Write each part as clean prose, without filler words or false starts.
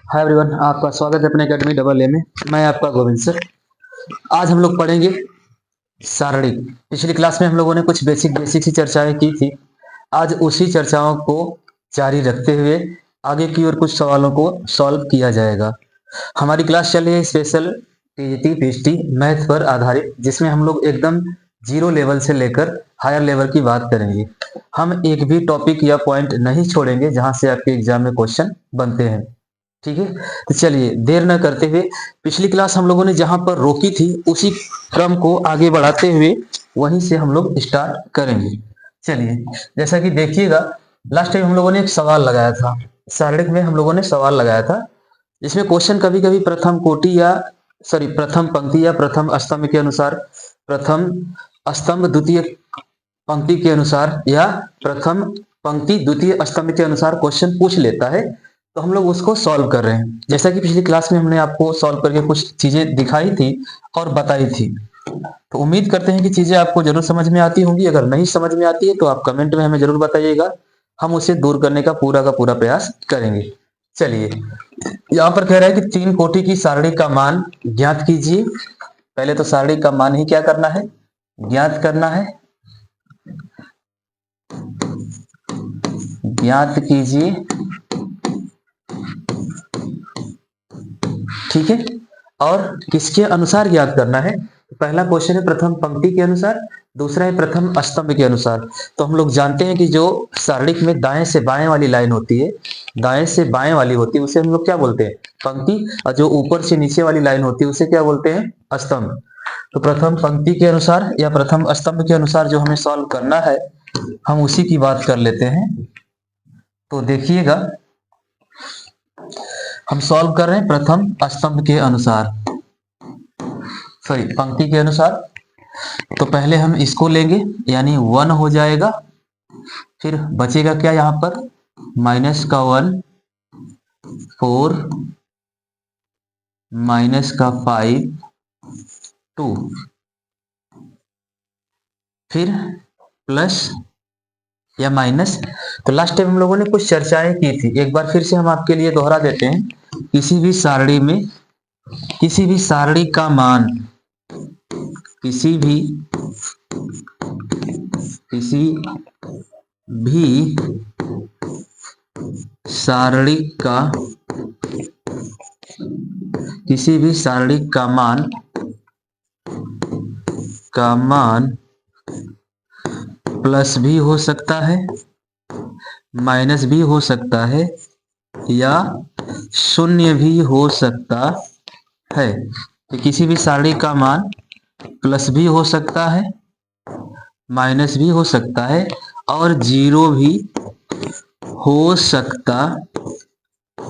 Hi everyone, आपका स्वागत है अपने एकेडमी डबल ए में। मैं आपका गोविंद सर। आज हम लोग पढ़ेंगे सारणिक। पिछली क्लास में हम लोगों ने कुछ बेसिक सी चर्चाएं की थी। आज उसी चर्चाओं को जारी रखते हुए आगे की ओर कुछ सवालों को सॉल्व किया जाएगा। हमारी क्लास चल रही है स्पेशल टीजीटी पीएचटी मैथ पर आधारित, जिसमें हम लोग एकदम जीरो लेवल से लेकर हायर लेवल की बात करेंगे। हम एक भी टॉपिक या पॉइंट नहीं छोड़ेंगे जहां से आपके एग्जाम में क्वेश्चन बनते हैं। ठीक है, तो चलिए देर न करते हुए पिछली क्लास हम लोगों ने जहां पर रोकी थी उसी क्रम को आगे बढ़ाते हुए वहीं से हम लोग स्टार्ट करेंगे। चलिए, जैसा कि देखिएगा, लास्ट टाइम हम लोगों ने एक सवाल लगाया था। सारणिक में हम लोगों ने सवाल लगाया था, इसमें क्वेश्चन कभी कभी प्रथम पंक्ति या प्रथम स्तंभ के अनुसार, प्रथम स्तंभ द्वितीय पंक्ति के अनुसार या प्रथम पंक्ति द्वितीय स्तंभ के अनुसार क्वेश्चन पूछ लेता है। तो हम लोग उसको सॉल्व कर रहे हैं। जैसा कि पिछली क्लास में हमने आपको सॉल्व करके कुछ चीजें दिखाई थी और बताई थी, तो उम्मीद करते हैं कि चीजें आपको जरूर समझ में आती होंगी। अगर नहीं समझ में आती है तो आप कमेंट में हमें जरूर बताइएगा, हम उसे दूर करने का पूरा प्रयास करेंगे। चलिए, यहाँ पर कह रहा है कि 3 कोटि की सारणी का मान ज्ञात कीजिए। पहले तो सारणी का मान ही क्या करना है, ज्ञात करना है। ज्ञात कीजिए, ठीक है। और किसके अनुसार ज्ञात करना है? तो पहला क्वेश्चन है प्रथम पंक्ति के अनुसार, दूसरा है प्रथम स्तंभ के अनुसार। तो हम लोग जानते हैं कि जो सारणिक में दाएं से बाएं वाली लाइन होती है, दाएं से बाएं वाली होती है, उसे हम लोग क्या बोलते हैं, पंक्ति। और जो ऊपर से नीचे वाली लाइन होती है उसे क्या बोलते हैं, स्तंभ। तो प्रथम पंक्ति के अनुसार या प्रथम स्तंभ के अनुसार जो हमें सॉल्व करना है, हम उसी की बात कर लेते हैं। तो देखिएगा, हम सॉल्व कर रहे हैं प्रथम स्तंभ के अनुसार, पंक्ति के अनुसार। तो पहले हम इसको लेंगे, यानी 1 हो जाएगा। फिर बचेगा क्या यहां पर, -1 4 -5 2, फिर प्लस या माइनस। तो लास्ट टाइम हम लोगों ने कुछ चर्चाएं की थी, एक बार फिर से हम आपके लिए दोहरा देते हैं। किसी भी सारणी में किसी भी सारणी का मान, किसी भी सारणी का मान प्लस भी हो सकता है, माइनस भी हो सकता है, या शून्य भी हो सकता है। तो किसी भी सारणी का मान प्लस भी हो सकता है, माइनस भी हो सकता है, और जीरो भी हो सकता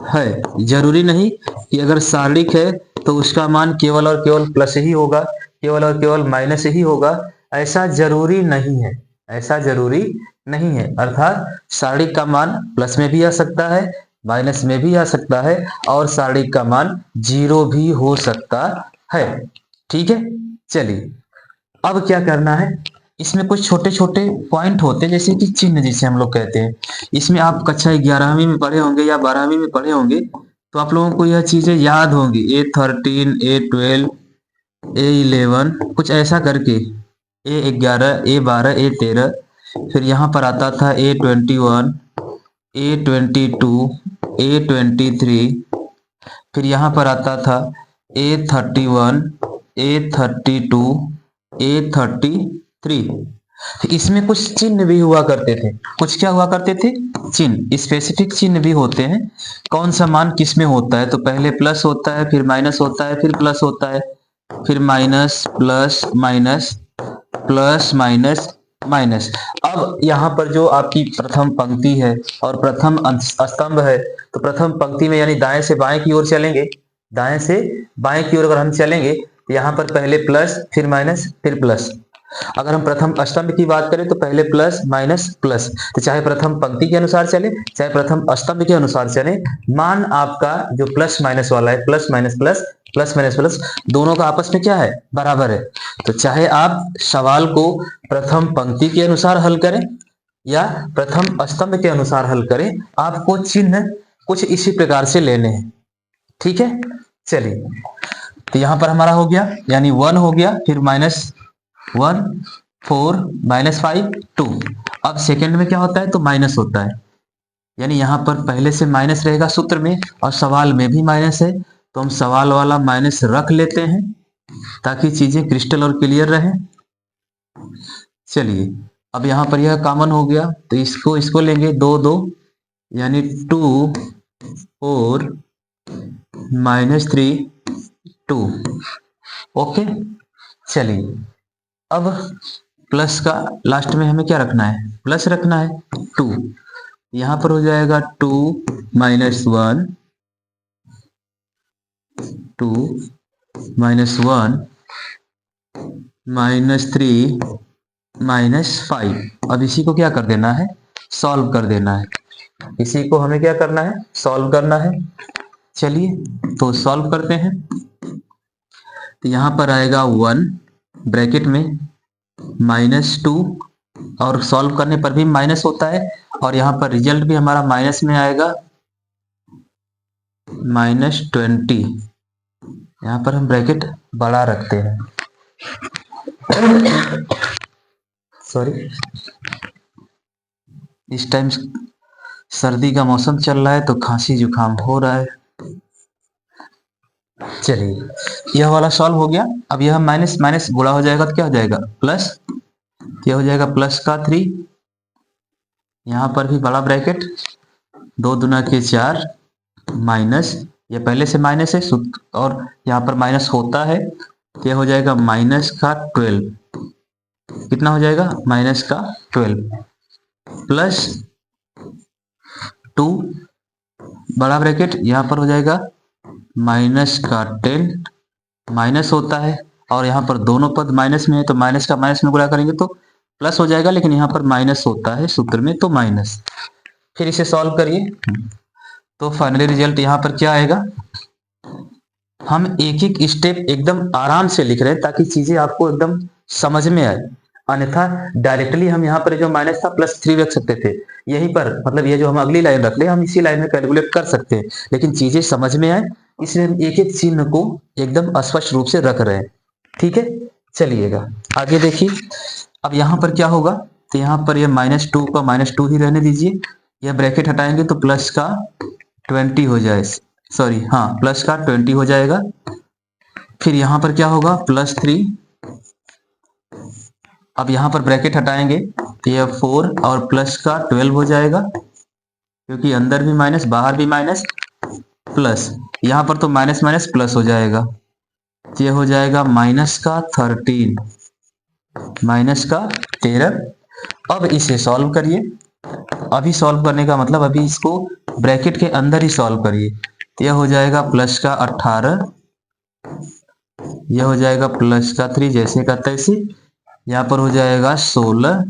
है। जरूरी नहीं कि अगर सारणिक है तो उसका मान केवल और केवल प्लस ही होगा, केवल और केवल माइनस ही होगा। ऐसा जरूरी नहीं है, ऐसा जरूरी नहीं है। अर्थात सारणिक का मान प्लस में भी आ सकता है, माइनस में भी आ सकता है, और सारणिक का मान जीरो भी हो सकता है। ठीक है, चलिए अब क्या करना है, इसमें कुछ छोटे छोटे पॉइंट होते हैं, जैसे कि चिन्ह जिसे हम लोग कहते हैं। इसमें आप कक्षा 11वीं में पढ़े होंगे या 12वीं में पढ़े होंगे, तो आप लोगों को यह चीजें याद होंगी। A13 A12 A11 कुछ ऐसा करके, A11 A12 A13, फिर यहाँ पर आता था A21 A22 A23, फिर यहाँ पर आता था A31 A32 A33। इसमें कुछ चिन्ह भी हुआ करते थे। कुछ क्या हुआ करते थे, चिन्ह, स्पेसिफिक चिन्ह भी होते हैं। कौन सा मान किस में होता है, तो पहले प्लस होता है, फिर माइनस होता है, फिर प्लस होता है, फिर minus plus minus plus minus minus. अब यहाँ पर जो आपकी प्रथम पंक्ति है और प्रथम स्तंभ है, तो प्रथम पंक्ति में यानी दाएं से बाएं की ओर चलेंगे, दाएं से बाएं की ओर अगर हम चलेंगे तो यहाँ पर पहले प्लस, फिर माइनस, फिर प्लस। अगर हम प्रथम स्तंभ की बात करें तो पहले प्लस माइनस प्लस। तो चाहे प्रथम पंक्ति के अनुसार चले, चाहे प्रथम स्तंभ के अनुसार चले, मान आपका जो प्लस माइनस वाला है, plus minus plus, plus minus plus, दोनों का आपस में क्या है, बराबर है। तो चाहे आप सवाल को प्रथम पंक्ति के अनुसार हल करें या प्रथम स्तंभ के अनुसार हल करें, आपको चिन्ह कुछ इसी प्रकार से लेने हैं। ठीक है, चलिए तो यहां पर हमारा हो गया, यानी 1 हो गया, फिर -1 4 -5 2। अब सेकंड में क्या होता है, तो माइनस होता है, यानी यहां पर पहले से माइनस रहेगा सूत्र में, और सवाल में भी माइनस है, तो हम सवाल वाला माइनस रख लेते हैं ताकि चीजें क्रिस्टल और क्लियर रहे। चलिए अब यहां पर यह कॉमन हो गया, तो इसको इसको लेंगे 2 2, यानी 2 4 -3 2। ओके, चलिए अब प्लस का लास्ट में हमें क्या रखना है, प्लस रखना है 2। यहां पर हो जाएगा 2 -1 2 -1 -3 -5। अब इसी को क्या कर देना है, सॉल्व कर देना है, इसी को हमें क्या करना है, सॉल्व करना है। चलिए तो सॉल्व करते हैं, तो यहां पर आएगा 1 ब्रैकेट में -2, और सॉल्व करने पर भी माइनस होता है, और यहां पर रिजल्ट भी हमारा माइनस में आएगा -20। यहां पर हम ब्रैकेट बड़ा रखते हैं, सॉरी इस टाइम सर्दी का मौसम चल रहा है तो खांसी जुकाम हो रहा है। चलिए यह वाला सॉल्व हो गया। अब यह माइनस माइनस गुणा हो जाएगा तो क्या हो जाएगा, प्लस, क्या हो जाएगा, प्लस का 3। यहां पर भी बड़ा ब्रैकेट, 2 दूना के 4 माइनस, ये पहले से माइनस है और यहाँ पर माइनस होता है, तो यह हो जाएगा माइनस का 12। कितना हो जाएगा, माइनस का 12 प्लस 2 बड़ा ब्रैकेट, यहाँ पर हो जाएगा माइनस का 10, माइनस होता है, और यहाँ पर दोनों पद माइनस में है, तो माइनस का माइनस में गुणा करेंगे तो प्लस हो जाएगा, लेकिन यहाँ पर माइनस होता है सूत्र में, तो माइनस। फिर इसे सॉल्व करिए, तो फाइनली रिजल्ट यहाँ पर क्या आएगा। हम एक एक स्टेप एकदम आराम से लिख रहे हैं ताकि चीजें आपको एकदम समझ में आए, अन्यथा डायरेक्टली हम यहाँ पर जो माइनस था +3 रख सकते थे, यहीं पर मतलब ये जो हम अगली लाइन रख ले, हम इसी लाइन में कैलकुलेट कर सकते हैं, लेकिन चीजें समझ में आए इसलिए हम एक एक चिन्ह को एकदम स्पष्ट रूप से रख रहे हैं। ठीक है, चलिएगा आगे देखिए। अब यहाँ पर क्या होगा, तो यहाँ पर ये -2 का -2 ही रहने दीजिए, यह ब्रैकेट हटाएंगे तो प्लस का 20 हो जाए, सॉरी हाँ प्लस का 20 हो जाएगा। फिर यहाँ पर क्या होगा, +3। अब यहाँ पर ब्रैकेट हटाएंगे तो यह 4 और प्लस का 12 हो जाएगा, क्योंकि अंदर भी माइनस बाहर भी माइनस, प्लस यहाँ पर तो माइनस माइनस प्लस हो जाएगा, तो यह हो जाएगा माइनस का 13, माइनस का 13। अब इसे सॉल्व करिए, अभी सॉल्व करने का मतलब अभी इसको ब्रैकेट के अंदर ही सॉल्व करिए, तो यह हो जाएगा प्लस का 18, यह हो जाएगा प्लस का 3 जैसे का तैसे, यहाँ पर हो जाएगा 16,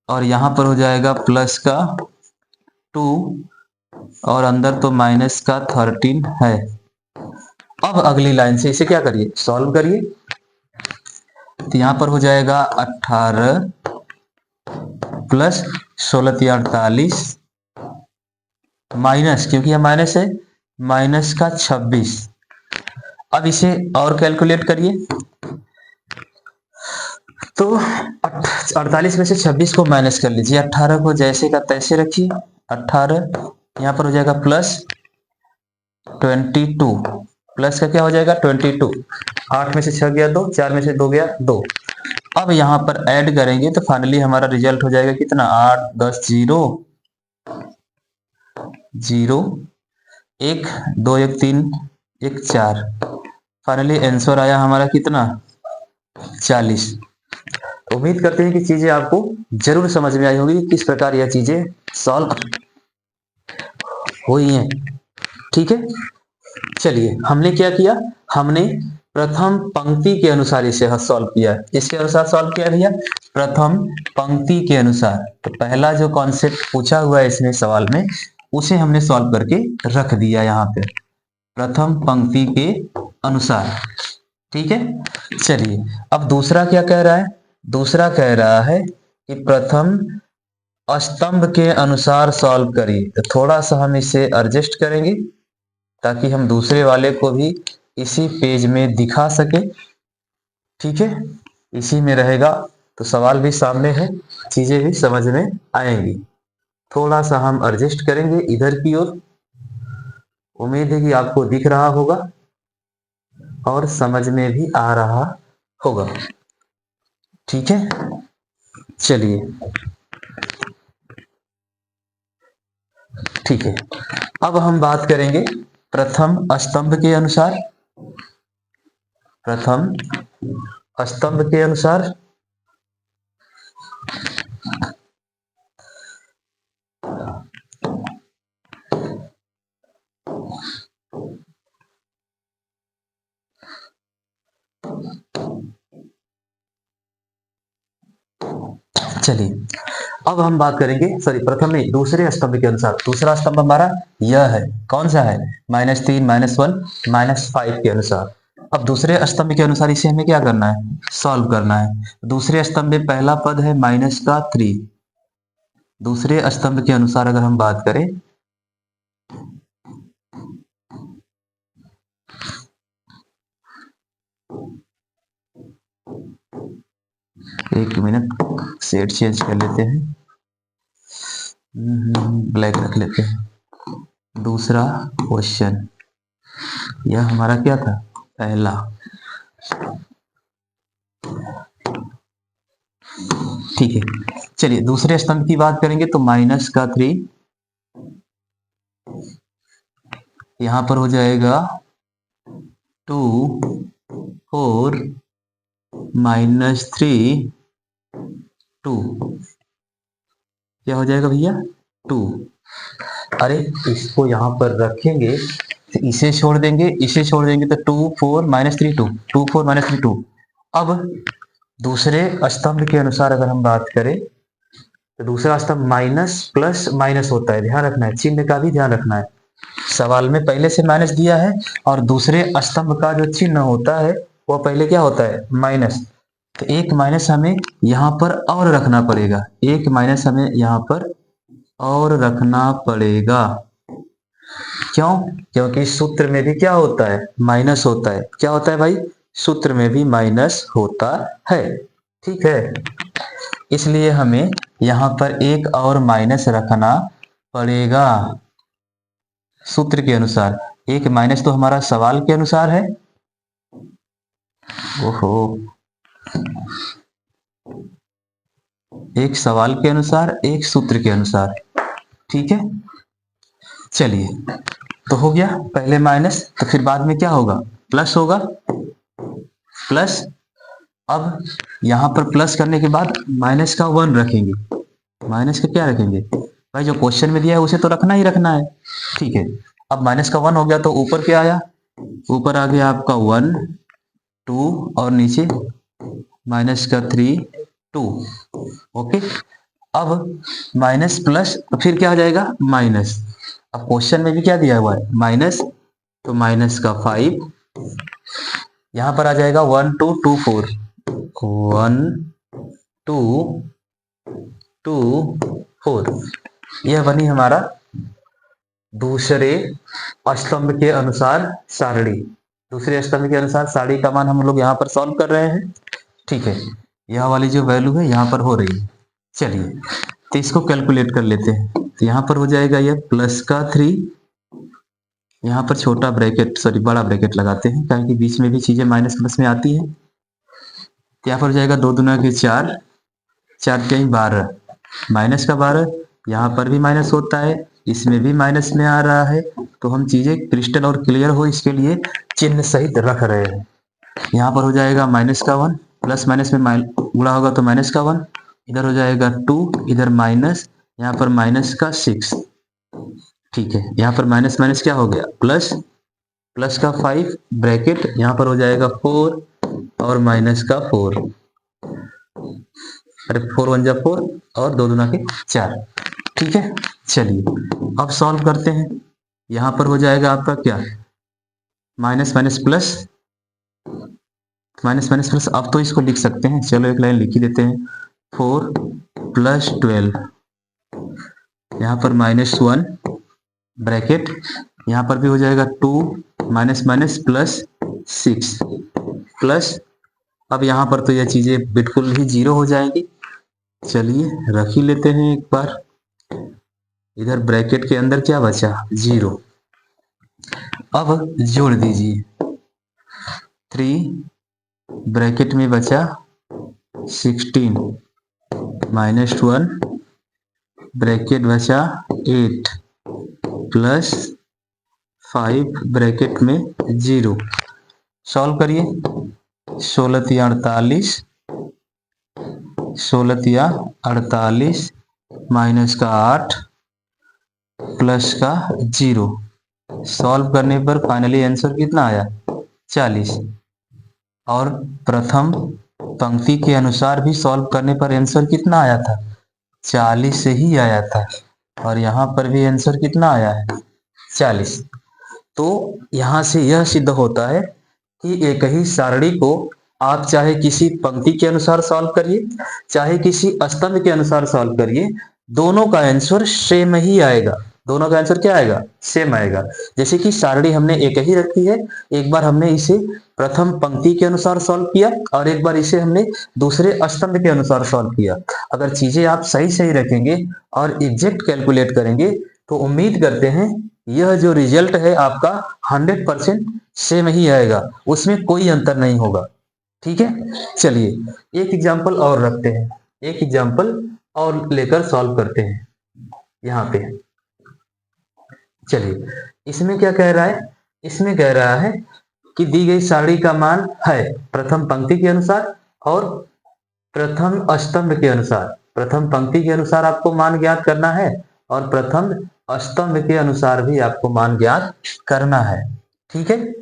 और यहाँ पर हो जाएगा प्लस का 2, और अंदर तो माइनस का 13 है। अब अगली लाइन से इसे क्या करिए, सॉल्व करिए, तो यहाँ पर हो जाएगा 18 प्लस 16 48 माइनस, क्योंकि यह माइनस है, माइनस का 26। अब इसे और कैलकुलेट करिए, तो 48 में से 26 को माइनस कर लीजिए, 18 को जैसे का तैसे रखिए, 18 यहाँ पर हो जाएगा प्लस 22, प्लस का क्या हो जाएगा 22, 8 में से 6 गया 2, 4 में से 2 गया 2। अब यहाँ पर ऐड करेंगे तो फाइनली हमारा रिजल्ट हो जाएगा कितना, 8 10 0 0 1 2 1 3 1 4, फाइनली आंसर आया हमारा कितना, 40। उम्मीद करते हैं कि चीजें आपको जरूर समझ में आई होगी कि किस प्रकार यह चीजें सॉल्व हुई हैं। ठीक है, चलिए हमने क्या किया, हमने प्रथम पंक्ति के अनुसार इसे सॉल्व किया। इसके अनुसार सॉल्व किया भैया, प्रथम पंक्ति के अनुसार। तो पहला जो कॉन्सेप्ट पूछा हुआ है इसमें सवाल में, उसे हमने सॉल्व करके रख दिया यहाँ पे, प्रथम पंक्ति के अनुसार। ठीक है, चलिए अब दूसरा क्या कह रहा है, दूसरा कह रहा है कि प्रथम स्तंभ के अनुसार सॉल्व करिए। तो थोड़ा सा हम इसे एडजस्ट करेंगे, ताकि हम दूसरे वाले को भी इसी पेज में दिखा सके। ठीक है, इसी में रहेगा तो सवाल भी सामने है, चीजें भी समझ में आएंगी। थोड़ा सा हम एडजस्ट करेंगे इधर की ओर। उम्मीद है कि आपको दिख रहा होगा और समझ में भी आ रहा होगा। ठीक है, चलिए ठीक है। अब हम बात करेंगे प्रथम स्तंभ के अनुसार। प्रथम स्तंभ के अनुसार चलिए अब हम बात करेंगे, सॉरी प्रथम नहीं, दूसरे स्तंभ के अनुसार। दूसरा स्तंभ हमारा यह है, कौन सा है? -3, -1, -5 के अनुसार। अब दूसरे स्तंभ के अनुसार इसे हमें क्या करना है? सॉल्व करना है। दूसरे स्तंभ में पहला पद है -3। दूसरे स्तंभ के अनुसार अगर हम बात करें, एक मिनट शेड चेंज कर लेते हैं, ब्लैक रख लेते हैं। दूसरा क्वेश्चन, यह हमारा क्या था? पहला। ठीक है, चलिए दूसरे स्तंभ की बात करेंगे तो -3 यहां पर हो जाएगा 2, 4, -3, 2। क्या हो जाएगा भैया? 2। अरे इसको यहां पर रखेंगे तो इसे छोड़ देंगे, इसे छोड़ देंगे तो 2, 4, -3, 2, 2, 4, -3, 2। अब दूसरे स्तंभ के अनुसार अगर हम बात करें तो दूसरा स्तंभ माइनस प्लस माइनस होता है, ध्यान रखना है, चिन्ह का भी ध्यान रखना है। सवाल में पहले से माइनस दिया है और दूसरे स्तंभ का जो चिन्ह होता है वो पहले क्या होता है? माइनस। तो एक माइनस हमें यहाँ पर और रखना पड़ेगा, एक माइनस हमें यहाँ पर और रखना पड़ेगा। क्यों? क्योंकि सूत्र में भी क्या होता है? माइनस होता है। क्या होता है भाई? सूत्र में भी माइनस होता है। ठीक है, इसलिए हमें यहाँ पर एक और माइनस रखना पड़ेगा सूत्र के अनुसार। एक माइनस तो हमारा सवाल के अनुसार है। ओहो, एक सवाल के अनुसार, एक सूत्र के अनुसार। ठीक है, चलिए तो हो गया पहले माइनस, तो फिर बाद में क्या होगा? प्लस होगा। प्लस, अब यहां पर प्लस करने के बाद माइनस का 1 रखेंगे। माइनस का क्या रखेंगे भाई? जो क्वेश्चन में दिया है उसे तो रखना ही रखना है। ठीक है, अब माइनस का 1 हो गया तो ऊपर क्या आया? ऊपर आ गया आपका 1, 2 और नीचे -3, 2। ओके, अब माइनस प्लस तो फिर क्या हो जाएगा? माइनस। अब क्वेश्चन में भी क्या दिया हुआ है? माइनस, तो माइनस का 5 यहां पर आ जाएगा 1, 2, 2, 4, 1, 2, 2, 4। यह बनी हमारा दूसरे स्तंभ के अनुसार सारणी। दूसरे स्तंभ के अनुसार सारणी का मान हम लोग यहाँ पर सॉल्व कर रहे हैं। ठीक है, यह वाली जो वैल्यू है यहाँ पर हो रही है। चलिए तो इसको कैलकुलेट कर लेते हैं। तो यहाँ पर हो जाएगा यह प्लस का 3, यहाँ पर छोटा ब्रैकेट, सॉरी बड़ा ब्रैकेट लगाते हैं क्योंकि बीच में भी चीजें माइनस प्लस में आती है। तो यहाँ पर हो जाएगा 2 दूना के 4, 4 के 12, माइनस का 12। यहाँ पर भी माइनस होता है, इसमें भी माइनस में आ रहा है। तो हम चीजें क्रिस्टल और क्लियर हो इसके लिए चिन्ह सहित रख रहे हैं। यहाँ पर हो जाएगा माइनस का 1, प्लस माइनस में गुणा होगा तो माइनस का 1, इधर हो जाएगा 2, इधर माइनस, यहाँ पर माइनस का 6। ठीक है, यहाँ पर माइनस माइनस क्या हो गया? प्लस, प्लस का 5 ब्रैकेट, यहाँ पर हो जाएगा 4 और माइनस का 4। अरे 4 1 जा 4 और 2 दूना के 4। ठीक है, चलिए अब सॉल्व करते हैं। यहाँ पर हो जाएगा आपका क्या? Minus minus plus, minus minus plus. अब तो इसको लिख सकते हैं, चलो एक लाइन लिख ही देते हैं। 4 + 12, यहाँ पर -1 ब्रैकेट, यहाँ पर भी हो जाएगा 2 माइनस माइनस प्लस 6 प्लस, अब यहाँ पर तो यह चीजें बिल्कुल ही जीरो हो जाएंगी। चलिए रख ही लेते हैं एक बार। इधर ब्रैकेट के अंदर क्या बचा, 0। अब जोड़ दीजिए, 3 ब्रैकेट में बचा 16 माइनस 1 ब्रैकेट बचा 8 प्लस 5 ब्रैकेट में 0। सॉल्व करिए, 16 तिया 48, 16 तिया 48 माइनस का 8 प्लस का 0। सॉल्व करने पर फाइनली आंसर कितना आया, 40। और प्रथम पंक्ति के अनुसार भी सॉल्व करने पर आंसर कितना आया था, 40 से ही आया था। और यहाँ पर भी आंसर कितना आया है, 40। तो यहाँ से यह सिद्ध होता है कि एक ही सारणी को आप चाहे किसी पंक्ति के अनुसार सॉल्व करिए, चाहे किसी स्तंभ के अनुसार सॉल्व करिए, दोनों का आंसर सेम ही आएगा। दोनों का आंसर क्या आएगा, सेम आएगा। जैसे कि सारणी हमने एक ही रखी है, एक बार हमने इसे प्रथम पंक्ति के अनुसार सॉल्व किया और एक बार इसे हमने दूसरे स्तंभ के अनुसार सॉल्व किया। अगर चीजें आप सही सही रखेंगे और एग्जैक्ट कैलकुलेट करेंगे तो उम्मीद करते हैं यह जो रिजल्ट है आपका 100% सेम ही आएगा, उसमें कोई अंतर नहीं होगा। ठीक है, चलिए एक एग्जांपल और रखते हैं, एक एग्जांपल और लेकर सॉल्व करते हैं। यहाँ पे चलिए, इसमें क्या कह रहा है, इसमें कह रहा है कि दी गई सारणी का मान है प्रथम पंक्ति के अनुसार और प्रथम स्तंभ के अनुसार। प्रथम पंक्ति के अनुसार आपको मान ज्ञात करना है और प्रथम स्तंभ के अनुसार भी आपको मान ज्ञात करना है। ठीक है,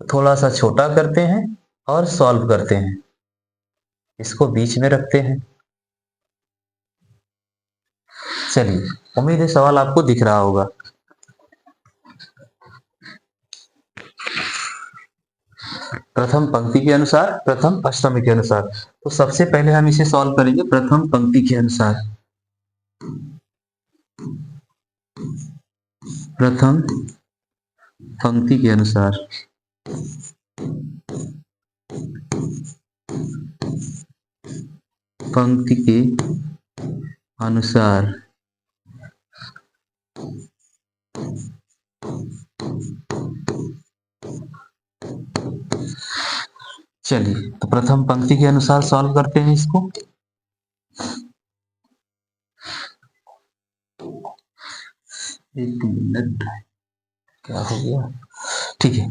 थोड़ा सा छोटा करते हैं और सॉल्व करते हैं। इसको बीच में रखते हैं। चलिए, उम्मीद है सवाल आपको दिख रहा होगा। प्रथम पंक्ति के अनुसार, प्रथम स्तंभ के अनुसार। तो सबसे पहले हम इसे सॉल्व करेंगे प्रथम पंक्ति के अनुसार। प्रथम पंक्ति के अनुसार पंक्ति के अनुसार चलिए, तो प्रथम पंक्ति के अनुसार सॉल्व करते हैं इसको। एक मिनट, क्या हो गया, ठीक है।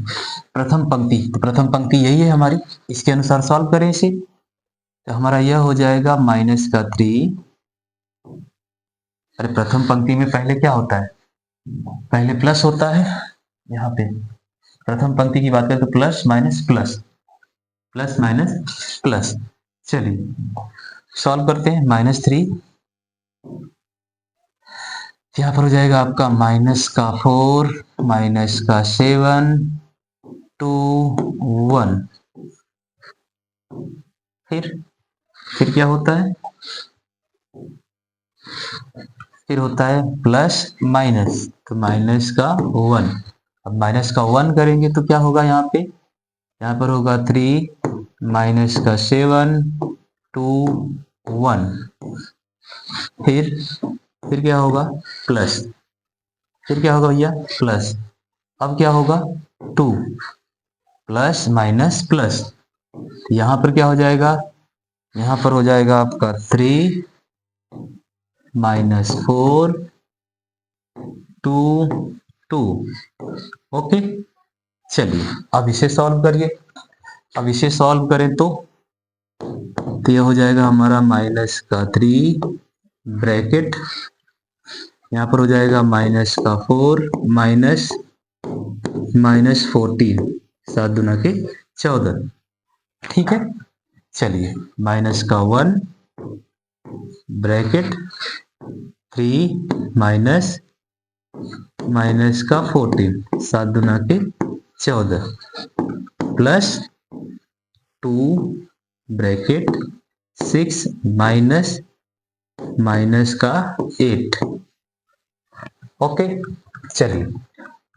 प्रथम पंक्ति, तो प्रथम पंक्ति यही है हमारी, इसके अनुसार सॉल्व करें इसे। तो हमारा यह हो जाएगा माइनस का 3। अरे प्रथम पंक्ति में पहले क्या होता है, पहले प्लस होता है। यहाँ पे प्रथम पंक्ति की बात करें तो plus minus plus, plus minus plus. चलिए सॉल्व करते हैं। -3, यहाँ पर हो जाएगा आपका माइनस का 4 माइनस का 7 2 1। फिर क्या होता है, फिर होता है प्लस माइनस, तो माइनस का 1। अब माइनस का 1 करेंगे तो क्या होगा, यहाँ पे यहाँ पर होगा 3 माइनस का 7 2 1। फिर क्या होगा, प्लस, फिर क्या होगा भैया, प्लस। अब क्या होगा, 2 प्लस माइनस प्लस। यहाँ पर क्या हो जाएगा, यहाँ पर हो जाएगा आपका 3 माइनस 4 2 2। ओके, चलिए अब इसे सॉल्व करिए। अब इसे सॉल्व करें तो यह हो जाएगा हमारा माइनस का 3 ब्रैकेट, यहाँ पर हो जाएगा माइनस का 4 माइनस 14, 7 दूना के 14। ठीक है, चलिए माइनस का 1 ब्रैकेट 3 माइनस का 14, 7 दूना के 14 प्लस 2 ब्रैकेट 6 माइनस का 8। ओके, चलिए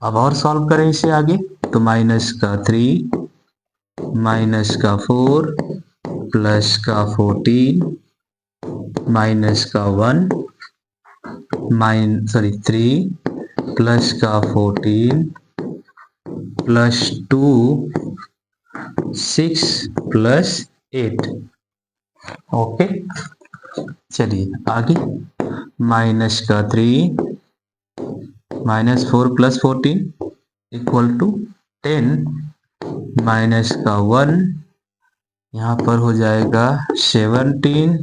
अब और सॉल्व करें इसे आगे, तो माइनस का 3, माइनस का 4, प्लस का 14, माइनस का 1, 3 प्लस का 14 प्लस 2, 6 प्लस 8। ओके, चलिए आगे, माइनस का 3, minus 4 plus 14 equal to 10, minus का 1, यहाँ पर हो जाएगा 17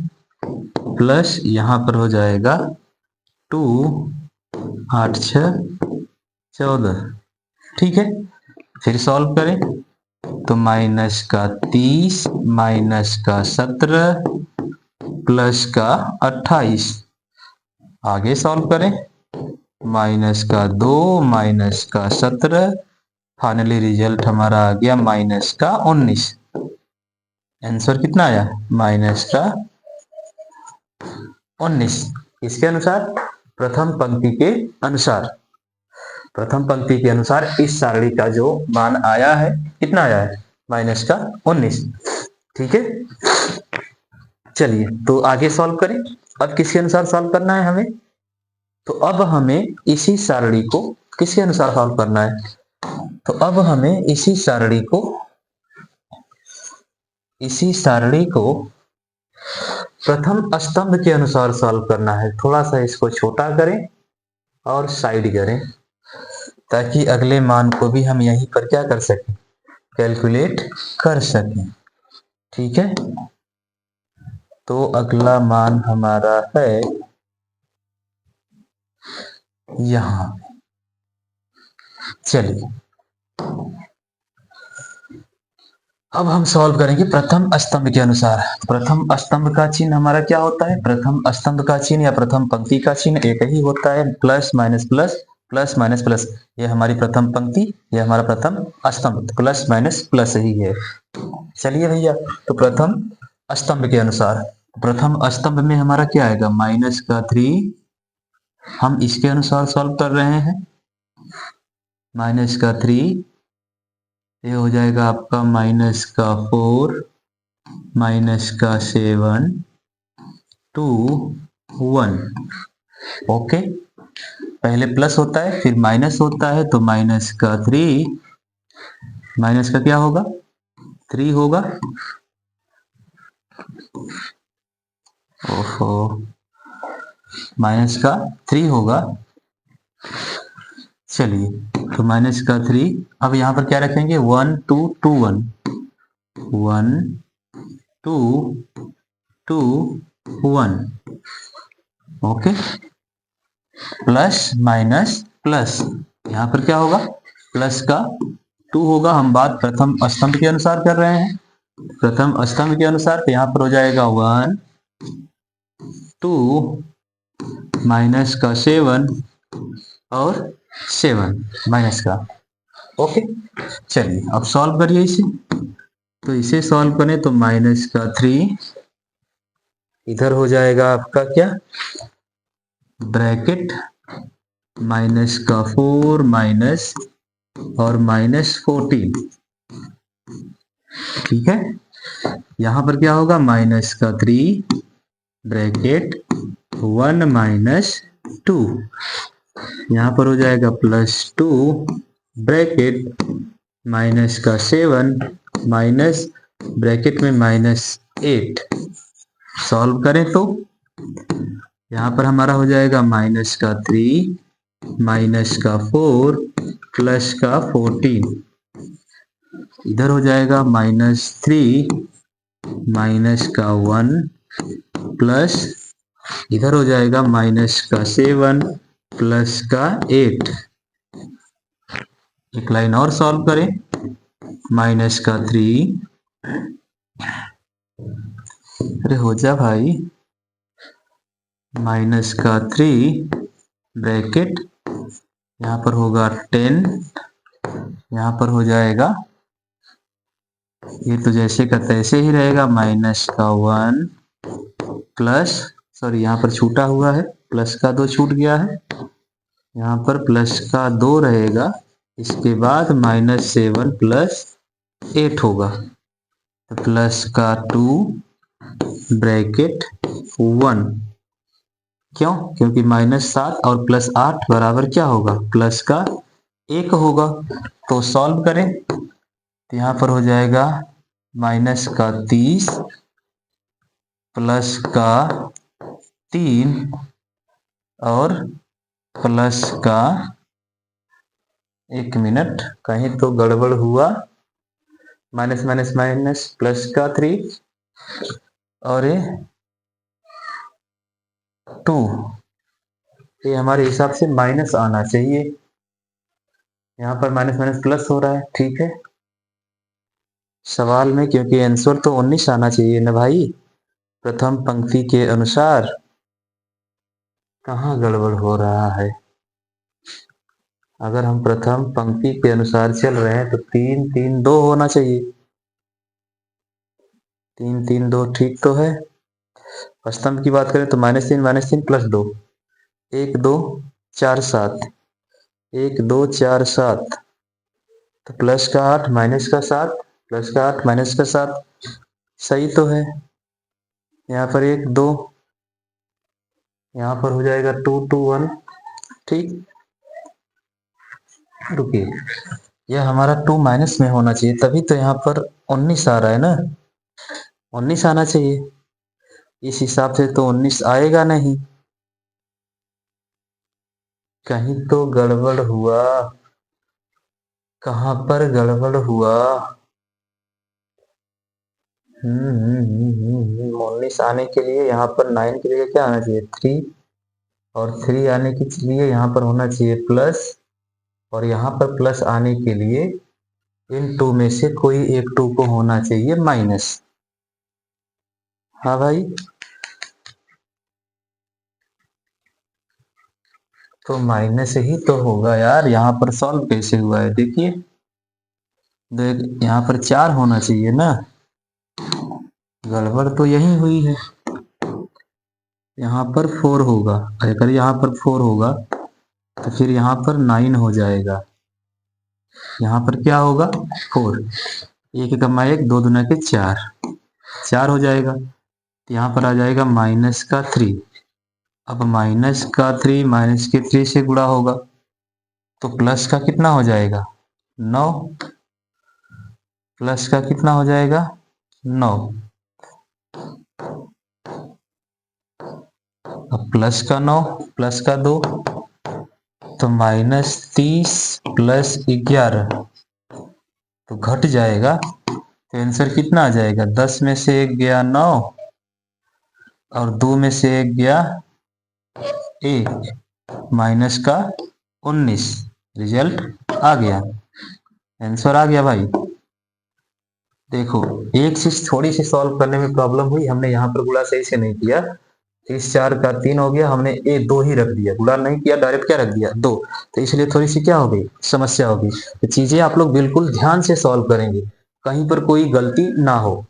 प्लस यहाँ पर हो जाएगा 2, 8 6 14। ठीक है, फिर सॉल्व करें, तो माइनस का 30, माइनस का 17 प्लस का 28। आगे सॉल्व करें, माइनस का 2, माइनस का 17, फाइनली रिजल्ट हमारा आ गया माइनस का 19। आंसर कितना आया? माइनस का 19। इसके अनुसार प्रथम पंक्ति के अनुसार, प्रथम पंक्ति के अनुसार इस सारणी का जो मान आया है, कितना आया है? माइनस का 19। ठीक है, चलिए तो आगे सॉल्व करें। अब किसके अनुसार सॉल्व करना है हमें? तो अब हमें इसी सारणी को किसके अनुसार सॉल्व करना है? तो अब हमें इसी सारणी को प्रथम स्तंभ के अनुसार सॉल्व करना है। थोड़ा सा इसको छोटा करें और साइड करें, ताकि अगले मान को भी हम यहीं पर क्या कर सकें? कैलकुलेट कर सकें। ठीक है, तो अगला मान हमारा है यहां। चलिए अब हम सॉल्व करेंगे प्रथम स्तंभ के अनुसार। प्रथम स्तंभ का चिन्ह हमारा क्या होता है? प्रथम स्तंभ का चिन्ह या प्रथम पंक्ति का चिन्ह एक ही होता है, plus minus plus, plus minus plus. ये हमारी प्रथम पंक्ति, ये हमारा प्रथम स्तंभ, प्लस माइनस प्लस ही है। चलिए भैया, तो प्रथम स्तंभ के अनुसार, प्रथम स्तंभ में हमारा क्या आएगा? माइनस का 3, हम इसके अनुसार सॉल्व कर रहे हैं। माइनस का 3, ये हो जाएगा आपका माइनस का 4, माइनस का 7, 2, 1। ओके, पहले प्लस होता है फिर माइनस होता है, तो माइनस का 3, माइनस का क्या होगा? 3 होगा। ओहो, माइनस का 3 होगा। चलिए, तो माइनस का 3, अब यहां पर क्या रखेंगे? 1 2 2 1, 1 2 2 1। ओके, प्लस माइनस प्लस, यहां पर क्या होगा? प्लस का 2 होगा। हम बात प्रथम स्तंभ के अनुसार कर रहे हैं, प्रथम स्तंभ के अनुसार, तो यहां पर हो जाएगा 1 2 माइनस का 7 और 7 माइनस का। ओके, चलिए अब सॉल्व करिए इसे। तो इसे सॉल्व करें तो माइनस का 3, इधर हो जाएगा आपका क्या? ब्रैकेट माइनस का 4 माइनस और माइनस 14। ठीक है, यहां पर क्या होगा? माइनस का 3 ब्रैकेट 1 माइनस 2, यहां पर हो जाएगा प्लस 2 ब्रैकेट माइनस का 7 माइनस ब्रैकेट में माइनस 8। सॉल्व करें तो यहां पर हमारा हो जाएगा माइनस का 3, माइनस का 4 प्लस का 14, इधर हो जाएगा माइनस 3 माइनस का 1 प्लस, इधर हो जाएगा माइनस का 7 प्लस का 8। एक लाइन और सॉल्व करें, माइनस का 3, अरे हो जा भाई, माइनस का 3 ब्रैकेट, यहां पर होगा 10, यहां पर हो जाएगा, ये तो जैसे का तैसे ही रहेगा, माइनस का 1 प्लस, सॉरी यहां पर छूटा हुआ है, प्लस का 2 छूट गया है, यहां पर प्लस का 2 रहेगा इसके बाद -7 + 8 होगा, तो प्लस का 2 ब्रैकेट 1। क्यों? क्योंकि -7 और +8 बराबर क्या होगा? प्लस का 1 होगा। तो सॉल्व करें तो यहाँ पर हो जाएगा -30 प्लस का 3 और प्लस का, एक मिनट कहीं तो गड़बड़ हुआ, माइनस माइनस माइनस प्लस का 3 और ये 2, ये हमारे हिसाब से माइनस आना चाहिए। यहाँ पर माइनस माइनस प्लस हो रहा है, ठीक है। सवाल में क्योंकि आंसर तो 19 आना चाहिए ना भाई, प्रथम पंक्ति के अनुसार। कहाँ गड़बड़ हो रहा है? अगर हम प्रथम पंक्ति के अनुसार चल रहे हैं तो 3 3 2 होना चाहिए। 3 3 2 ठीक तो है। स्तंभ की बात करें तो -3 प्लस 2, 1 2 4 7, 1 2 4 7, तो प्लस का 8 माइनस का 7, प्लस का 8 माइनस का 7, सही तो है। यहाँ पर 1 2, यहाँ पर हो जाएगा 2 2 1, ठीक। रुकिए, यह हमारा 2 माइनस में होना चाहिए, तभी तो यहाँ पर 19 आ रहा है ना, 19 आना चाहिए। इस हिसाब से तो 19 आएगा नहीं, कहीं तो गड़बड़ हुआ। कहाँ पर गड़बड़ हुआ? 19 आने के लिए यहाँ पर 9 की जगह क्या आना चाहिए? 3, और 3 आने के लिए यहाँ पर होना चाहिए प्लस, और यहाँ पर प्लस आने के लिए इन 2 में से कोई एक 2 को होना चाहिए माइनस। हाँ भाई, तो माइनस ही तो होगा यार। यहाँ पर सॉल्व कैसे हुआ है देखिए, यहाँ पर 4 होना चाहिए ना, गड़बड़ तो यही हुई है। यहाँ पर 4 होगा, अगर यहाँ पर 4 होगा तो फिर यहाँ पर 9 हो जाएगा। यहाँ पर क्या होगा? 4, 1 कमा 1 2 दूना के 4, 4 हो जाएगा। तो यहाँ पर आ जाएगा माइनस का 3। अब माइनस का 3 माइनस के 3 से गुणा होगा तो प्लस का कितना हो जाएगा? 9, प्लस का कितना हो जाएगा? 9। अब प्लस का 9 प्लस का 2, तो -30 प्लस 11, तो घट जाएगा, तो आंसर कितना आ जाएगा? 10 में से 1 गया 9 और 2 में से 1 गया 1, माइनस का 19। रिजल्ट आ गया, आंसर आ गया भाई। देखो, एक चीज थोड़ी सी सॉल्व करने में प्रॉब्लम हुई, हमने यहाँ पर गुणा सही से नहीं किया। 30 4 का 3 हो गया, हमने 2 ही रख दिया, गुणा नहीं किया, डायरेक्ट क्या रख दिया? 2। तो इसलिए थोड़ी सी क्या हो गई? समस्या होगी। तो चीजें आप लोग बिल्कुल ध्यान से सॉल्व करेंगे, कहीं पर कोई गलती ना हो,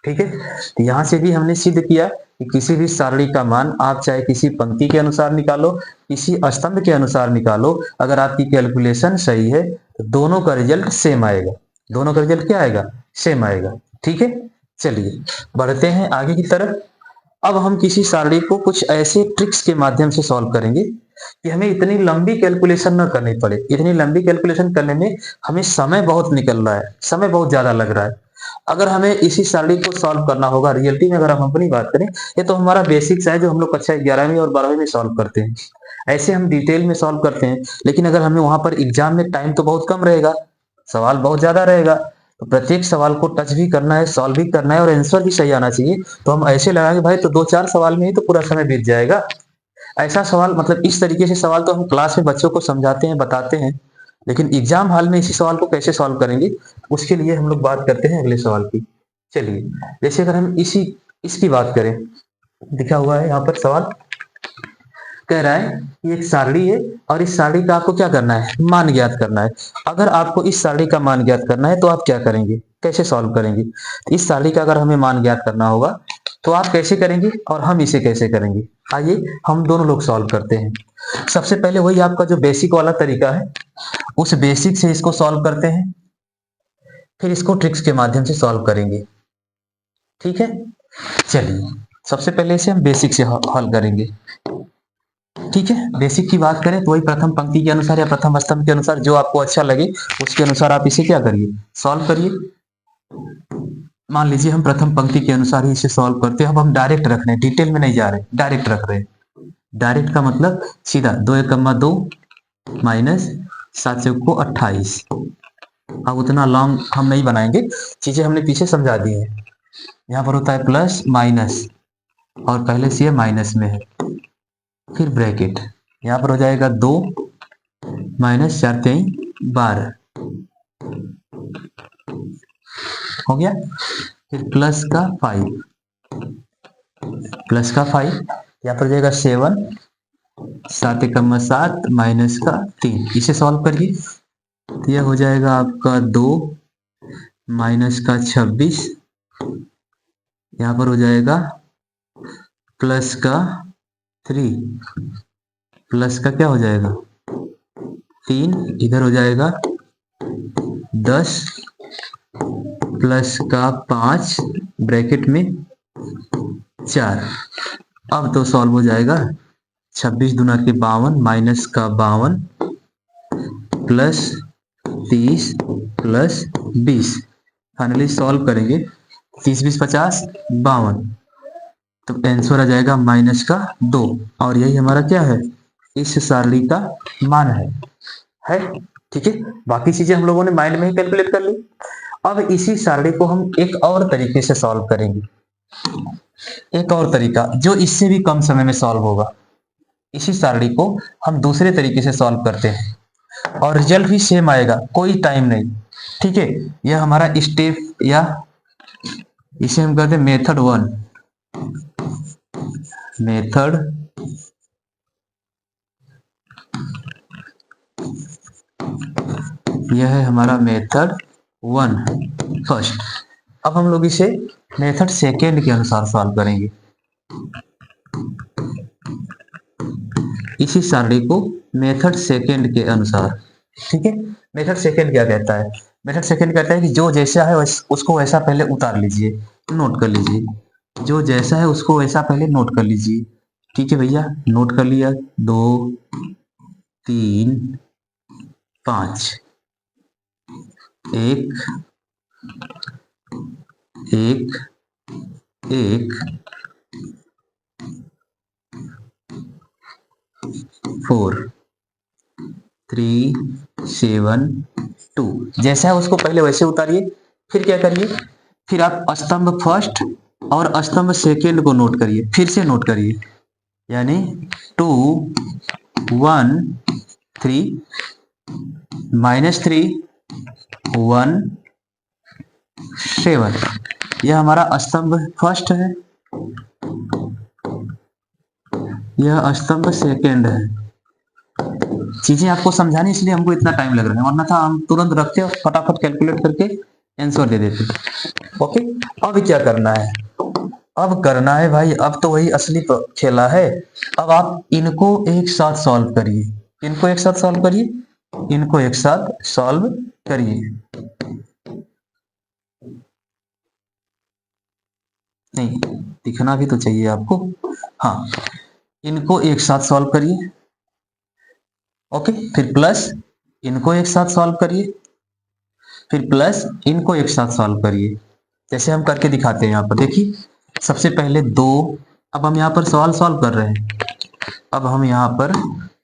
ठीक है। तो यहाँ से भी हमने सिद्ध किया कि किसी भी सारणी का मान आप चाहे किसी पंक्ति के अनुसार निकालो, किसी स्तंभ के अनुसार निकालो, अगर आपकी कैलकुलेशन सही है तो दोनों का रिजल्ट सेम आएगा। दोनों का रिजल्ट क्या आएगा? सेम आएगा, ठीक है। चलिए बढ़ते हैं आगे की तरफ। अब हम किसी सारणी को कुछ ऐसे ट्रिक्स के माध्यम से सॉल्व करेंगे कि हमें इतनी लंबी कैलकुलेशन न करनी पड़े। इतनी लंबी कैलकुलेशन करने में हमें समय बहुत निकल रहा है, समय बहुत ज्यादा लग रहा है। अगर हमें इसी सारणी को सॉल्व करना होगा रियलिटी में, अगर हम अपनी बात करें, ये तो हमारा बेसिक्स है जो हम लोग कक्षा 11वीं और 12वीं में सॉल्व करते हैं, ऐसे हम डिटेल में सॉल्व करते हैं। लेकिन अगर हमें वहां पर एग्जाम में टाइम तो बहुत कम रहेगा, सवाल बहुत ज्यादा रहेगा, तो प्रत्येक सवाल को टच भी करना है, सॉल्व भी करना है और आंसर भी सही आना चाहिए। तो हम ऐसे लगाएंगे भाई, तो 2 4 सवाल में ही तो पूरा समय बीत जाएगा। ऐसा सवाल, मतलब इस तरीके से सवाल तो हम क्लास में बच्चों को समझाते हैं, बताते हैं, लेकिन एग्जाम हॉल में इसी सवाल को कैसे सॉल्व करेंगे, उसके लिए हम लोग बात करते हैं अगले सवाल की। चलिए, जैसे अगर हम इसकी बात करें, लिखा हुआ है यहाँ पर सवाल कह रहा है कि एक सारणी है और इस सारणी का आपको क्या करना है? मान ज्ञात करना है। अगर आपको इस सारणी का मान ज्ञात करना है तो आप क्या करेंगे, कैसे सॉल्व करेंगे? तो इस सारणी का अगर हमें मान ज्ञात करना होगा तो आप कैसे करेंगे और हम इसे कैसे करेंगे, आइए हम दोनों लोग सॉल्व करते हैं। सबसे पहले वही आपका जो बेसिक वाला तरीका है, उस बेसिक से इसको सॉल्व करते हैं, फिर इसको ट्रिक्स के माध्यम से सॉल्व करेंगे। ठीक है, चलिए सबसे पहले इसे हम बेसिक से हल करेंगे। ठीक है, बेसिक की बात करें तो वही प्रथम पंक्ति के अनुसार या प्रथम स्तंभ के अनुसार जो आपको अच्छा लगे उसके अनुसार आप इसे क्या करिए, सॉल्व करिए। मान लीजिए हम प्रथम पंक्ति के अनुसार ही इसे सॉल्व करते हैं। अब हम डायरेक्ट रख रहे हैं, डिटेल में नहीं जा रहे, डायरेक्ट रख रहे हैं। डायरेक्ट का मतलब सीधा 2 माइनस 7 से को 28। अब उतना लॉन्ग हम नहीं बनाएंगे, चीजें हमने पीछे समझा दी है। यहाँ पर होता है प्लस माइनस और पहले से ये माइनस में है, फिर ब्रैकेट यहाँ पर हो जाएगा 2 माइनस 4 3 12 हो गया, फिर प्लस का 5 यहाँ पर हो जाएगा 7 7 एकम 7 माइनस का 3, इसे सॉल्व करिए तो यह हो जाएगा आपका 2 माइनस का 26, यहाँ पर हो जाएगा प्लस का 3 प्लस का क्या हो जाएगा 3, इधर हो जाएगा 10 प्लस का 5 ब्रैकेट में 4। अब तो सॉल्व हो जाएगा, 26 दूना के 52 माइनस का 52 प्लस 30 प्लस 20, फाइनली सॉल्व करेंगे 30 20 50 52, तो आंसर आ जाएगा माइनस का 2। और यही हमारा क्या है, इस सारणी का मान है। ठीक है, बाकी चीजें हम लोगों ने माइंड में ही कैलकुलेट कर ली। अब इसी सारणी को हम एक और तरीके से सॉल्व करेंगे, एक और तरीका जो इससे भी कम समय में सॉल्व होगा। इसी सारणी को हम दूसरे तरीके से सॉल्व करते हैं और रिजल्ट भी सेम आएगा, कोई टाइम नहीं। ठीक है, यह हमारा स्टेप या इसे हम कहते हैं मेथड 1, मेथड यह है हमारा मेथड 1 फर्स्ट। अब हम लोग इसे मेथड सेकेंड के अनुसार सॉल्व करेंगे। इसी सारणी को मेथड सेकेंड के अनुसार। ठीक है, मेथड सेकेंड क्या कहता है, मेथड सेकेंड कहता है कि जो जैसा है उसको वैसा पहले उतार लीजिए, नोट कर लीजिए, जो जैसा है उसको वैसा पहले नोट कर लीजिए। ठीक है भैया, नोट कर लिया, 2 3 5 1 1 1 4 3 7 2, जैसा है उसको पहले वैसे उतारिए। फिर क्या करिए, फिर आप स्तंभ फर्स्ट और स्तंभ सेकेंड को नोट करिए, फिर से नोट करिए, यानी 2 1 3 -3 1 7, यह हमारा स्तंभ फर्स्ट है, यह स्तंभ सेकेंड है। चीजें आपको समझानी इसलिए हमको इतना टाइम लग रहा है, वरना था हम तुरंत रखते और फटाफट कैलकुलेट करके आंसर दे देते। ओके, अब क्या करना है, अब करना है भाई, अब तो वही असली खेला है। अब आप इनको एक साथ सॉल्व करिए, इनको एक साथ सॉल्व करिए, इनको एक साथ सॉल्व करिए। नहीं, दिखना भी तो चाहिए आपको। हाँ, इनको एक साथ सॉल्व करिए। ओके, फिर प्लस इनको एक साथ सॉल्व करिए, फिर प्लस इनको एक साथ सॉल्व करिए। जैसे हम करके दिखाते हैं, यहाँ पर देखिए, सबसे पहले 2, अब हम यहाँ पर सवाल सॉल्व कर रहे हैं, अब हम यहाँ पर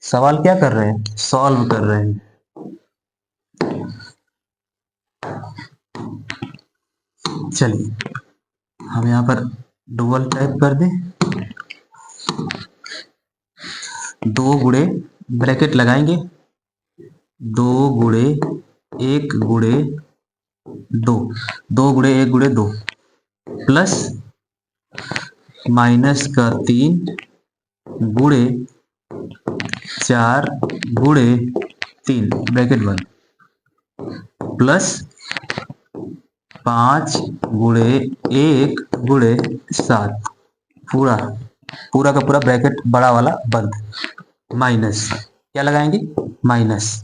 सवाल क्या कर रहे हैं, सॉल्व कर रहे हैं। चलिए हम यहाँ पर डुअल टाइप कर दें, 2 गुणे ब्रैकेट लगाएंगे, 2 गुणे 1 गुणे 2, 2 गुणे 1 गुणे 2 प्लस माइनस का 3 गुणे 4 गुणे 3 ब्रैकेट बंद प्लस 5 गुणे 1 गुणे 7 पूरा पूरा का पूरा ब्रैकेट बड़ा वाला बंद, माइनस, क्या लगाएंगे, माइनस।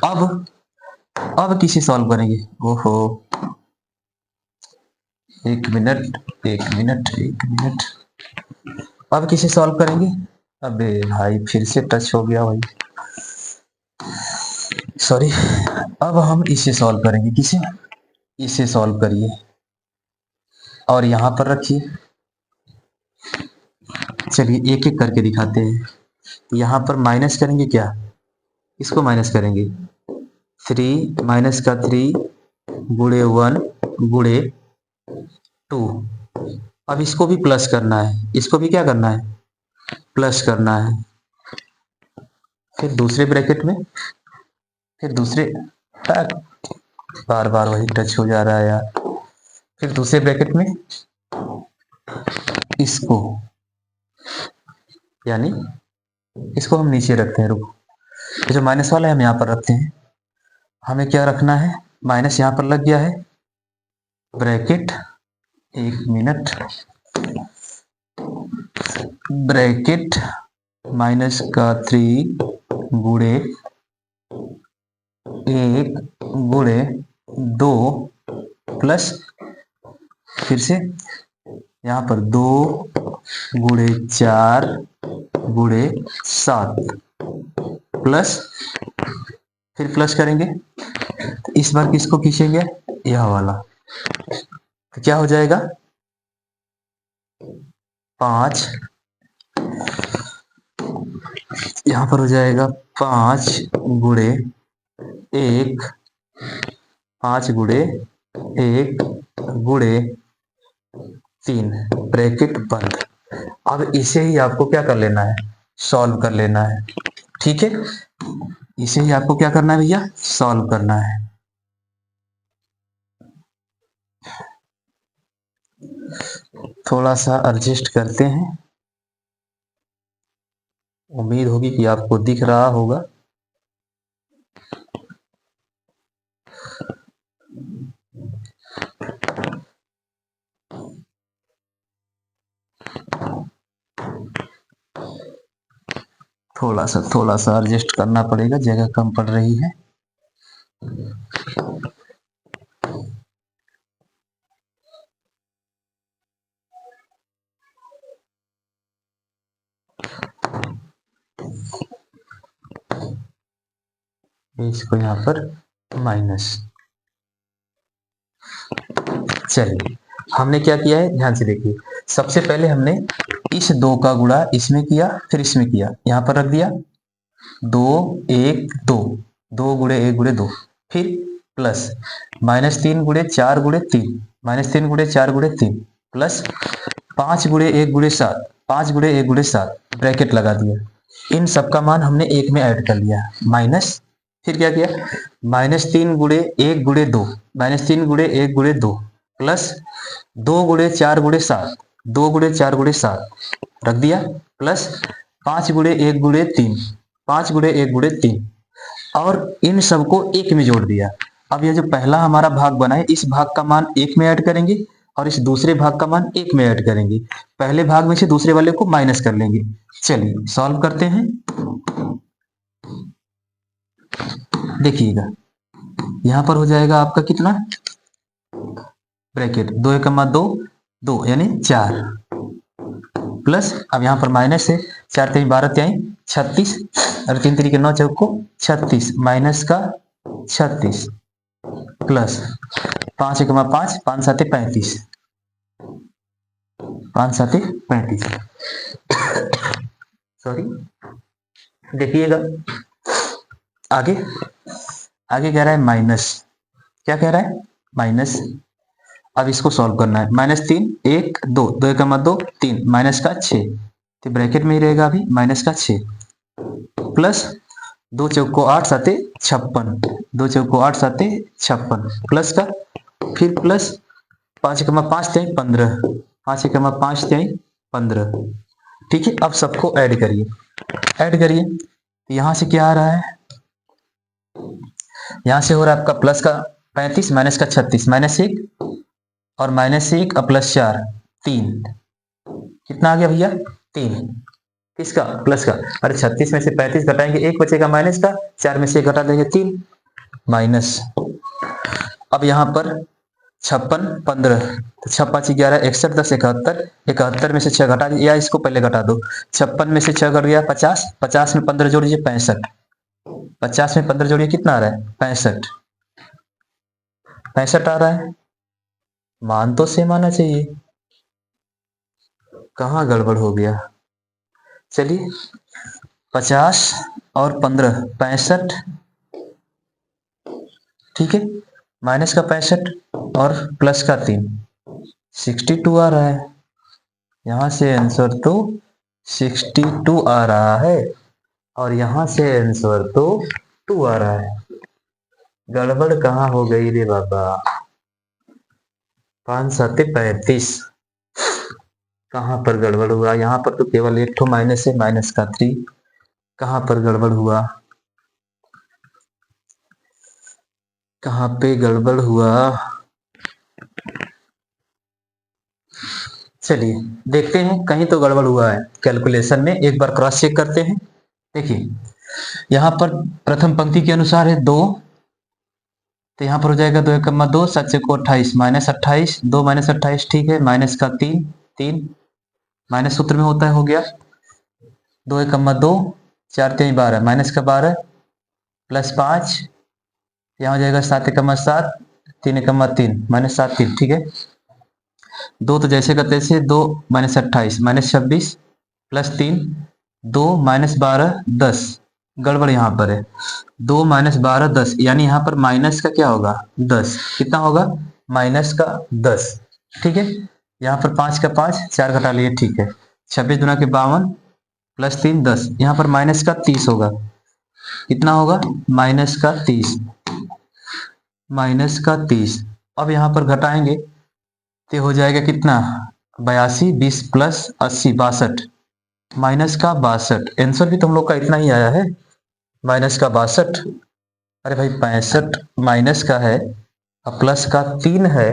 अब किसे सॉल्व करेंगे, ओहो, एक मिनट, अब किसे सॉल्व करेंगे, अबे भाई फिर से टच हो गया भाई, सॉरी। अब हम इसे सॉल्व करेंगे, किसे, इसे सॉल्व करिए और यहां पर रखिए। चलिए एक एक करके दिखाते हैं। यहां पर माइनस करेंगे क्या, इसको माइनस करेंगे, 3 माइनस का 3 गुणे 1 गुणे 2। अब इसको भी प्लस करना है, इसको भी क्या करना है, प्लस करना है। फिर दूसरे ब्रैकेट में, फिर दूसरे, बार बार वही टच हो जा रहा है यार। फिर दूसरे ब्रैकेट में इसको, यानी इसको हम नीचे रखते हैं, रुको, ये जो माइनस वाला है हम यहाँ पर रखते हैं। हमें क्या रखना है, माइनस यहाँ पर लग गया है, ब्रैकेट, एक मिनट, ब्रैकेट माइनस का 3 गुणे 1 गुणे 2 प्लस, फिर से यहाँ पर 2 गुणे 4 गुणे 7 प्लस, फिर प्लस करेंगे, तो इस बार किसको खींचेंगे, यह वाला, तो क्या हो जाएगा, 5, यहां पर हो जाएगा 5 गुणे 1, 5 गुणे 1 गुणे 3, ब्रैकेट बंद। अब इसे ही आपको क्या कर लेना है, सॉल्व कर लेना है, ठीक है, इसे ही आपको क्या करना है भैया, सॉल्व करना है। थोड़ा सा एडजस्ट करते हैं, उम्मीद होगी कि आपको दिख रहा होगा। थोड़ा सा एडजस्ट करना पड़ेगा, जगह कम पड़ रही है। इसको यहाँ पर माइनस, चलिए हमने क्या किया है, ध्यान से देखिए। सबसे पहले हमने इस 2 का गुणा इसमें किया, फिर इसमें किया, यहाँ पर रख दिया, 2 1 2, 2 गुणे 1 गुणे 2, फिर प्लस -3 गुणे 4 गुणे 3, -3 गुणे 4 गुणे 3 प्लस 5 गुणे 1 गुणे 7, 5 गुणे 1 गुणे 7, ब्रैकेट लगा दिया। इन सबका मान हमने एक में ऐड कर लिया, माइनस, फिर क्या किया, -3 गुणे 1 गुणे 2, -3 गुणे 1 गुणे 2 प्लस 2 गुणे 4 गुणे 7, 2 गुणे 4 गुणे 7 रख दिया, प्लस 5 गुणे 1 गुणे 3, 5 गुणे 1 गुणे 3, और इन सबको एक में जोड़ दिया। अब यह जो पहला हमारा भाग बना है, इस भाग का मान एक में ऐड करेंगे और इस दूसरे भाग का मान एक में ऐड करेंगे। पहले भाग में से दूसरे वाले को माइनस कर लेंगे। चलिए सॉल्व करते हैं, देखिएगा यहां पर हो जाएगा आपका कितना, ब्रैकेट 2 एकमा 2, 2 यानी 4 प्लस, अब यहाँ पर माइनस है, 4 3 12 3 36 और 3 3 के 9 चौको 36, माइनस का 36 प्लस 5 एकमा 5, 5 7 35, 5 7 35, सॉरी, देखिएगा आगे, आगे कह रहा है माइनस, क्या कह रहा है, माइनस। अब इसको सॉल्व करना है, -3 1 2, 2 एकमा 2 3, माइनस का 6, तो ब्रैकेट में ही रहेगा अभी, माइनस का 6 प्लस 2 चौको 8 7 56, 2 चौको 8 7 56 प्लस का, फिर प्लस 5 एकमा 5 3 15, 5 एकमा 5 3 15, ठीक है। अब सबको ऐड करिए, ऐड करिए, तो यहां से क्या आ रहा है, यहां से हो रहा है आपका प्लस का 35 माइनस का 36, -1 और -1 और +4 3, कितना आ गया भैया 3, किसका प्लस का। अरे 36 में से 35 घटाएंगे 1 बचेगा माइनस का, 4 में से 1 घटा देंगे 3 माइनस। अब यहाँ पर 56 15, तो 6 5 11 61 10 71, 71 में से 6 घटा दिया, इसको पहले घटा दो। 56 में से 6 घट गया 50, 50 में 15 जोड़िए 65, 50 में 15 जोड़िए कितना आ रहा है 65, 65 आ रहा है। मान तो सेम आना चाहिए, कहाँ गड़बड़ हो गया। चलिए 50 और 15 65, ठीक है, माइनस का 65 और प्लस का 3 62 आ रहा है। यहां से आंसर तो 62 आ रहा है और यहां से आंसर तो 2 आ रहा है। गड़बड़ कहाँ हो गई रे बाबा। 5 7 35, कहाँ पर गड़बड़ हुआ। यहाँ पर तो केवल एक ठो माइनस है, माइनस का 3, कहाँ पर गड़बड़ हुआ, कहाँ पे गड़बड़ हुआ। चलिए देखते हैं, कहीं तो गड़बड़ हुआ है कैलकुलेशन में, एक बार क्रॉस चेक करते हैं। देखिए यहाँ पर प्रथम पंक्ति के अनुसार है 2, तो यहाँ पर हो जाएगा 2 एकम 2 7 को 28 माइनस 28, 2 माइनस 28, ठीक है, माइनस का 3 3 माइनस सूत्र में होता है, हो गया 2 एकम 2 4 3 12 माइनस का 12 प्लस 5, यहाँ हो जाएगा 7 एकम 7 3 एकम 3 माइनस 7 3, ठीक है। 2 तो जैसे का तैसे, 2 माइनस 28 माइनस 26 प्लस 3 2 माइनस 12 10, गड़बड़ यहाँ पर है, 2 माइनस 12 10, यानी यहाँ पर माइनस का क्या होगा 10, कितना होगा माइनस का 10, ठीक है। यहाँ पर 5 का 5 4 घटा लिए, ठीक है, 26 दुना के 52 प्लस 3 10, यहाँ पर माइनस का 30 होगा, कितना होगा माइनस का 30, माइनस का 30। अब यहाँ पर घटाएंगे तो हो जाएगा कितना 82 20 प्लस 80 62, माइनस का 62, आंसर भी तुम लोग का इतना ही आया है माइनस का 62। अरे भाई 65 माइनस का है और प्लस का 3 है,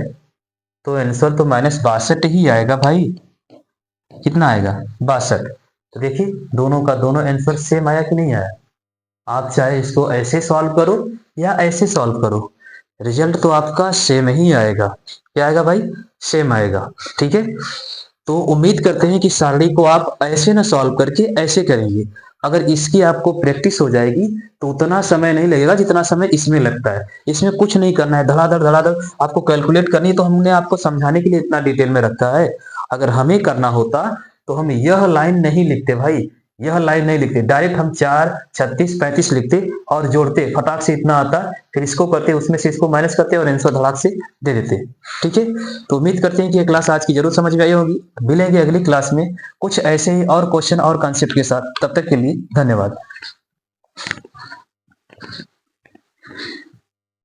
तो आंसर तो माइनस 62 ही आएगा भाई, कितना आएगा 62। तो देखिए दोनों का दोनों आंसर सेम आया कि नहीं आया। आप चाहे इसको ऐसे सॉल्व करो या ऐसे सॉल्व करो, रिजल्ट तो आपका सेम ही आएगा। क्या आएगा भाई सेम आएगा, ठीक है। तो उम्मीद करते हैं कि सारणी को आप ऐसे ना सॉल्व करके ऐसे करेंगे। अगर इसकी आपको प्रैक्टिस हो जाएगी तो उतना समय नहीं लगेगा जितना समय इसमें लगता है। इसमें कुछ नहीं करना है, धड़ाधड़ आपको कैलकुलेट करनी है, तो हमने आपको समझाने के लिए इतना डिटेल में रखा है। अगर हमें करना होता तो हम यह लाइन नहीं लिखते भाई, यह लाइन नहीं लिखते, डायरेक्ट हम 4 36 35 लिखते और जोड़ते, फटाक से इतना आता, फिर इसको करते, उसमें से इसको माइनस करते और आंसर धड़ाक से दे देते, ठीक है। तो उम्मीद करते हैं कि ये क्लास आज की जरूर समझ में आई होगी। मिलेंगे अगली क्लास में कुछ ऐसे ही और क्वेश्चन और कॉन्सेप्ट के साथ, तब तक के लिए धन्यवाद।